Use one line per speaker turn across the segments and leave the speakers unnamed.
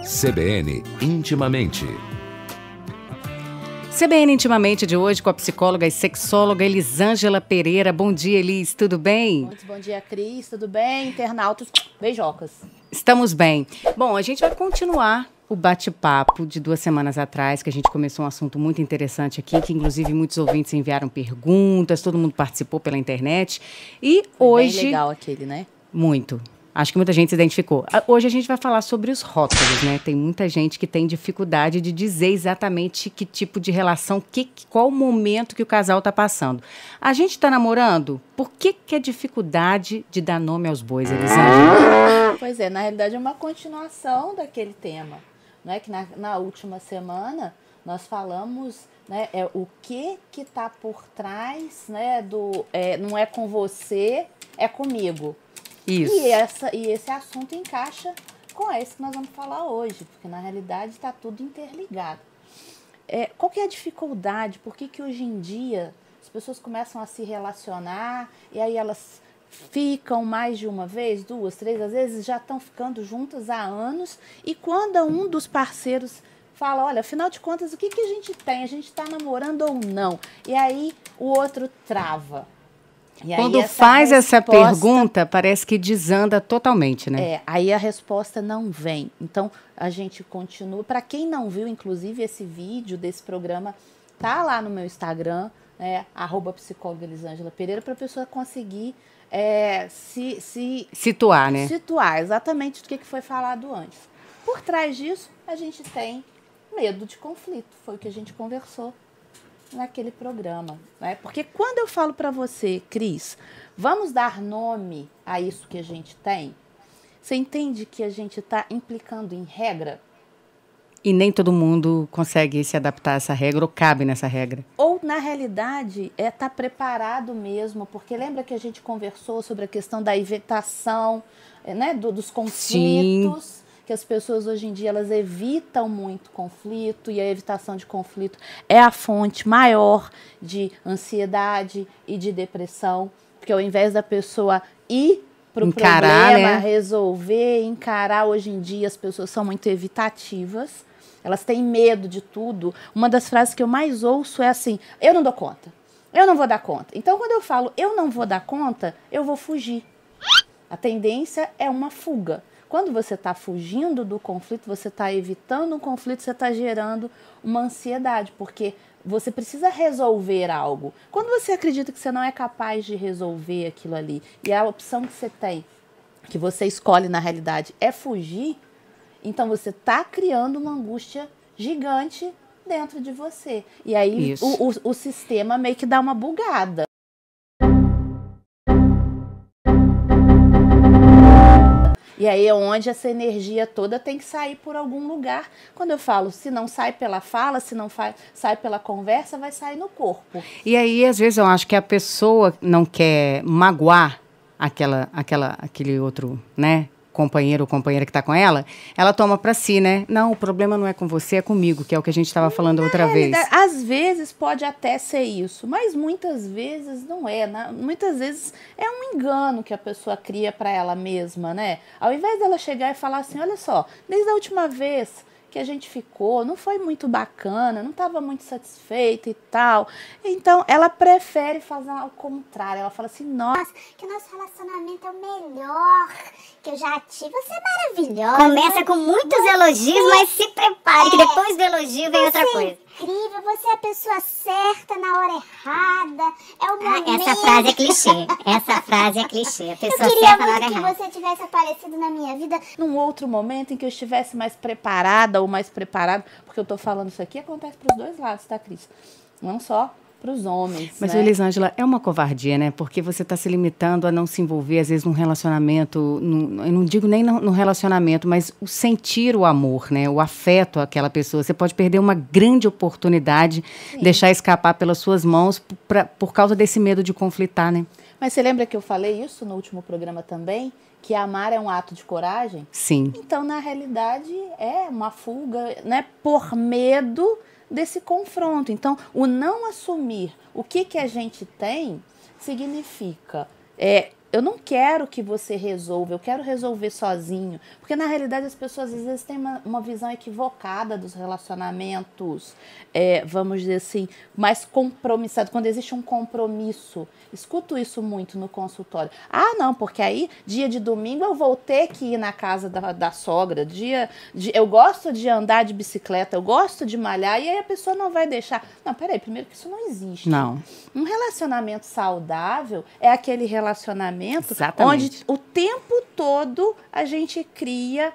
CBN Intimamente.
CBN Intimamente de hoje com a psicóloga e sexóloga Elisângela Pereira. Bom dia, Elis, tudo bem?
Muito bom dia, Cris, tudo bem? Internautas, beijocas.
Estamos bem. Bom, a gente vai continuar o bate-papo de 2 semanas atrás, que a gente começou um assunto muito interessante aqui, que inclusive muitos ouvintes enviaram perguntas, todo mundo participou pela internet. E hoje...
Bem legal aquele, né?
Muito. Acho que muita gente se identificou. Hoje a gente vai falar sobre os rótulos, né? Tem muita gente que tem dificuldade de dizer exatamente que tipo de relação, qual o momento que o casal está passando. A gente está namorando? Por que é dificuldade de dar nome aos bois, Elisângela?
Pois é, na realidade é uma continuação daquele tema. Não é que na última semana nós falamos, né, o que está por trás, né, não é com você, é comigo.
Isso.
E esse assunto encaixa com esse que nós vamos falar hoje, porque na realidade está tudo interligado. Qual que é a dificuldade? Por que hoje em dia as pessoas começam a se relacionar e aí elas ficam mais de uma vez, 2, 3, às vezes já estão ficando juntas há anos, e quando um dos parceiros fala, olha, afinal de contas, o que a gente tem? A gente está namorando ou não? E aí o outro trava. E
quando faz essa pergunta, parece que desanda totalmente, né?
Aí a resposta não vem. Então, a gente continua. Para quem não viu, inclusive, esse vídeo desse programa, tá lá no meu Instagram, né, @psicóloga Elisângela Pereira, para a pessoa conseguir se
situar, né?
Situar exatamente do que foi falado antes. Por trás disso, a gente tem medo de conflito. Foi o que a gente conversou naquele programa, né? Porque quando eu falo para você, Cris, vamos dar nome a isso que a gente tem, você entende que a gente está implicando em regra?
E nem todo mundo consegue se adaptar a essa regra ou cabe nessa regra.
Ou, na realidade, tá preparado mesmo, porque lembra que a gente conversou sobre a questão da evitação, né, dos conflitos? Sim. Que as pessoas hoje em dia elas evitam muito conflito, e a evitação de conflito é a fonte maior de ansiedade e de depressão, porque ao invés da pessoa ir para o problema, né, resolver, encarar, hoje em dia as pessoas são muito evitativas, elas têm medo de tudo. Uma das frases que eu mais ouço é assim, eu não dou conta, eu não vou dar conta. Então quando eu falo eu não vou dar conta, eu vou fugir. A tendência é uma fuga. Quando você está fugindo do conflito, você está evitando um conflito, você está gerando uma ansiedade, porque você precisa resolver algo. Quando você acredita que você não é capaz de resolver aquilo ali, e a opção que você tem, que você escolhe na realidade, é fugir, então você está criando uma angústia gigante dentro de você. E aí o sistema meio que dá uma bugada. E aí é onde essa energia toda tem que sair por algum lugar. Quando eu falo, se não sai pela fala, se não sai pela conversa, vai sair no corpo.
E aí, às vezes, eu acho que a pessoa não quer magoar aquele outro, né, companheiro ou companheira que está com ela, ela toma para si, né? Não, o problema não é com você, é comigo, que é o que a gente estava falando outra vez.
Às vezes pode até ser isso, mas muitas vezes não é. Muitas vezes é um engano que a pessoa cria para ela mesma, né? Ao invés dela chegar e falar assim, olha só, desde a última vez que a gente ficou, não foi muito bacana, não estava muito satisfeita e tal. Então, ela prefere fazer ao contrário. Ela fala assim, nossa,
que o nosso relacionamento é o melhor que eu já tive. Você é maravilhosa.
Começa com muitos elogios, mas se prepare que depois do elogio vem outra coisa.
Incrível, você é a pessoa certa na hora errada. É o momento.
Essa frase é clichê. Essa frase é clichê. A pessoa
certa na hora errada. Eu queria muito que você tivesse aparecido na minha vida
num outro momento em que eu estivesse mais preparada ou mais preparado, porque eu tô falando isso aqui, acontece pros dois lados, tá, Cris? Não só para os homens.
Mas,
né?
Elisângela, é uma covardia, né? Porque você está se limitando a não se envolver, às vezes, num relacionamento, eu não digo nem no relacionamento, mas o sentir o amor, né? O afeto àquela pessoa. Você pode perder uma grande oportunidade, deixar escapar pelas suas mãos por causa desse medo de conflitar, né?
Mas você lembra que eu falei isso no último programa também? Que amar é um ato de coragem?
Sim.
Então, na realidade, é uma fuga, né? Por medo desse confronto. Então, o não assumir o que a gente tem significa eu não quero que você resolva, eu quero resolver sozinho. Porque, na realidade, as pessoas, às vezes, têm uma visão equivocada dos relacionamentos, vamos dizer assim, mais compromissado, quando existe um compromisso. Escuto isso muito no consultório. Ah, não, porque aí, dia de domingo, eu vou ter que ir na casa da sogra. Eu gosto de andar de bicicleta, eu gosto de malhar, e aí a pessoa não vai deixar. Não, peraí, primeiro que isso não existe.
Não.
Um relacionamento saudável é aquele relacionamento
Exatamente.
onde o tempo todo a gente cria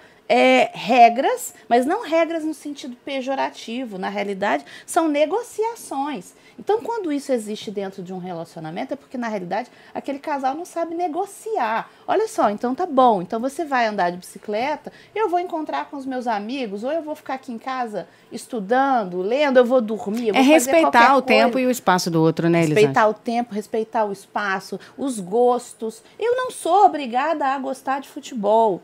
regras, mas não regras no sentido pejorativo. Na realidade, são negociações. Então, quando isso existe dentro de um relacionamento, é porque, na realidade, aquele casal não sabe negociar. Olha só, então tá bom, então você vai andar de bicicleta, eu vou encontrar com os meus amigos, ou eu vou ficar aqui em casa estudando, lendo, eu vou dormir, eu vou fazer
respeitar o
qualquer
tempo
coisa.
e o espaço do outro, né, Elisângela?
Respeitar o tempo, respeitar o espaço, os gostos. Eu não sou obrigada a gostar de futebol,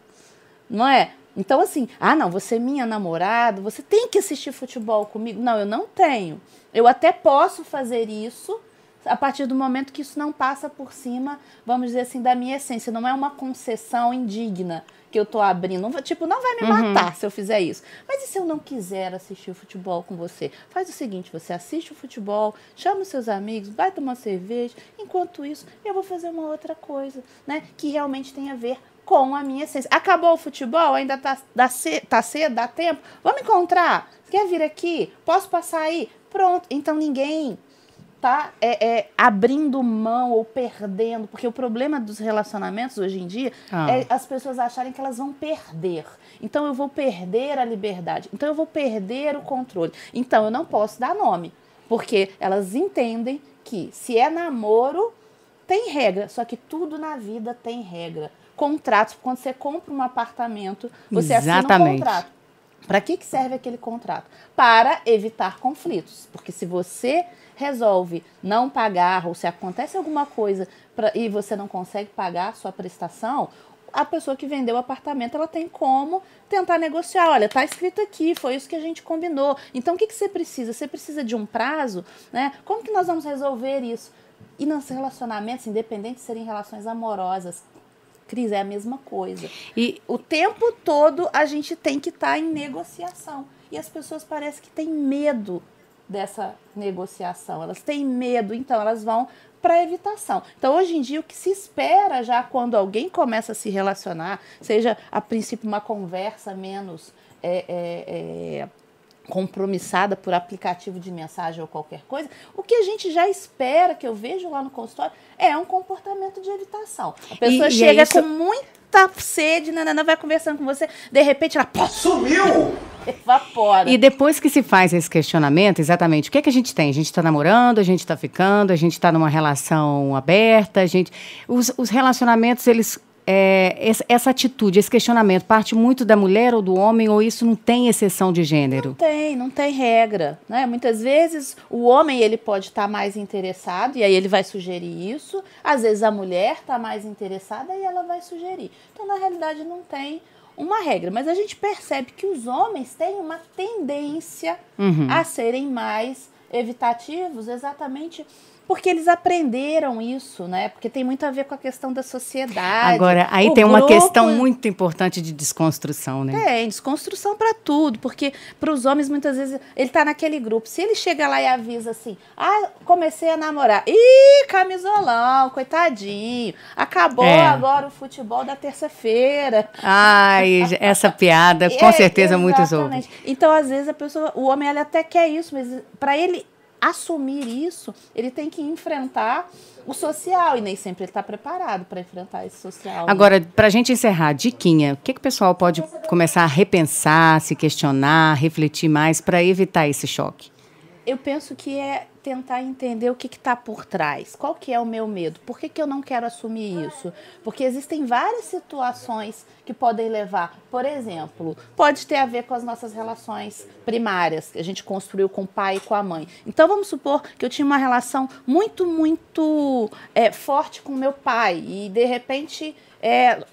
não é? Então, assim, não, você é minha namorada, você tem que assistir futebol comigo. Não, eu não tenho. Eu até posso fazer isso a partir do momento que isso não passa por cima, vamos dizer assim, da minha essência. Não é uma concessão indigna que eu tô abrindo. Não vai me matar se eu fizer isso. Mas e se eu não quiser assistir o futebol com você? Faz o seguinte, você assiste o futebol, chama os seus amigos, vai tomar cerveja. Enquanto isso, eu vou fazer uma outra coisa, né? Que realmente tem a ver com a minha essência. Acabou o futebol? Ainda tá cedo? Dá tempo? Vamos encontrar? Quer vir aqui? Posso passar aí? Pronto. Então ninguém tá abrindo mão ou perdendo, porque o problema dos relacionamentos hoje em dia é as pessoas acharem que elas vão perder. Então eu vou perder a liberdade. Então eu vou perder o controle. Então eu não posso dar nome, porque elas entendem que se é namoro, tem regra, só que tudo na vida tem regra. Contratos, quando você compra um apartamento, você assina um contrato. Para que serve aquele contrato? Para evitar conflitos. Porque se você resolve não pagar, ou se acontece alguma coisa e você não consegue pagar a sua prestação, a pessoa que vendeu o apartamento, ela tem como tentar negociar. Olha, está escrito aqui, foi isso que a gente combinou. Então, o que você precisa? Você precisa de um prazo, né? Como que nós vamos resolver isso? E nos relacionamentos, independente de serem relações amorosas, Cris, é a mesma coisa. E o tempo todo a gente tem que estar em negociação. E as pessoas parecem que têm medo dessa negociação. Elas têm medo, então elas vão para a evitação. Então, hoje em dia, o que se espera já quando alguém começa a se relacionar, seja a princípio uma conversa menos compromissada por aplicativo de mensagem ou qualquer coisa, o que a gente já espera, que eu vejo lá no consultório, é um comportamento de evitação. A pessoa chega com muita sede, vai conversando com você, de repente ela sumiu! Evapora.
E depois que se faz esse questionamento, exatamente, o que é que a gente tem? A gente está namorando, a gente está ficando, a gente está numa relação aberta, os relacionamentos, eles... essa atitude, esse questionamento, parte muito da mulher ou do homem, ou isso não tem exceção de gênero?
Não tem regra, né? Muitas vezes o homem ele pode estar mais interessado e aí ele vai sugerir isso, às vezes a mulher está mais interessada e ela vai sugerir. Então, na realidade, não tem uma regra, mas a gente percebe que os homens têm uma tendência a serem mais evitativos, exatamente porque eles aprenderam isso, né? Porque tem muito a ver com a questão da sociedade.
Agora, aí tem uma questão muito importante de desconstrução, né?
Tem, desconstrução para tudo, porque para os homens, muitas vezes, ele tá naquele grupo. Se ele chega lá e avisa assim, comecei a namorar. Ih, camisolão, coitadinho. Acabou agora o futebol da terça-feira.
Ai, essa piada, com certeza muitos ouvem.
Então, às vezes, o homem, ele até quer isso, mas para ele assumir isso, ele tem que enfrentar o social, e nem sempre ele está preparado para enfrentar esse social.
Agora, para a gente encerrar, diquinha, o que o pessoal pode começar a repensar, se questionar, refletir mais para evitar esse choque?
Eu penso que é tentar entender o que está por trás. Qual que é o meu medo? Por que eu não quero assumir isso? Porque existem várias situações que podem levar. Por exemplo, pode ter a ver com as nossas relações primárias, que a gente construiu com o pai e com a mãe. Então, vamos supor que eu tinha uma relação muito forte com meu pai e, de repente...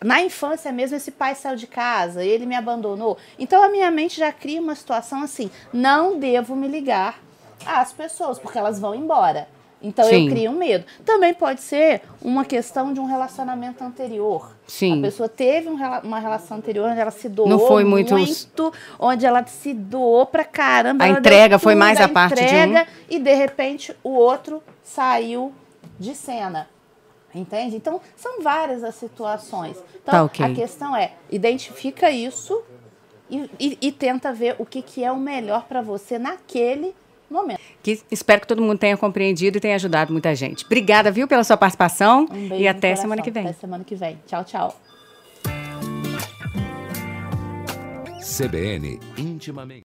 na infância mesmo, esse pai saiu de casa, ele me abandonou. Então, a minha mente já cria uma situação assim, não devo me ligar às pessoas, porque elas vão embora. Então
Sim.
eu crio um medo. Também pode ser uma questão de um relacionamento anterior.
Sim.
A pessoa teve uma relação anterior onde ela se doou
Não foi muito
onde ela se doou pra caramba.
A
ela
entrega
deu
foi
tudo,
mais a parte de
entrega, e de repente o outro saiu de cena. Entende? Então, são várias as situações. Então,
Tá, ok.
a questão é, identifica isso e tenta ver o que é o melhor para você naquele momento.
Espero que todo mundo tenha compreendido e tenha ajudado muita gente. Obrigada, viu, pela sua participação.
Um beijo
E
no
até
coração.
semana que vem.
Até semana que vem. Tchau, tchau.
CBN Intimamente.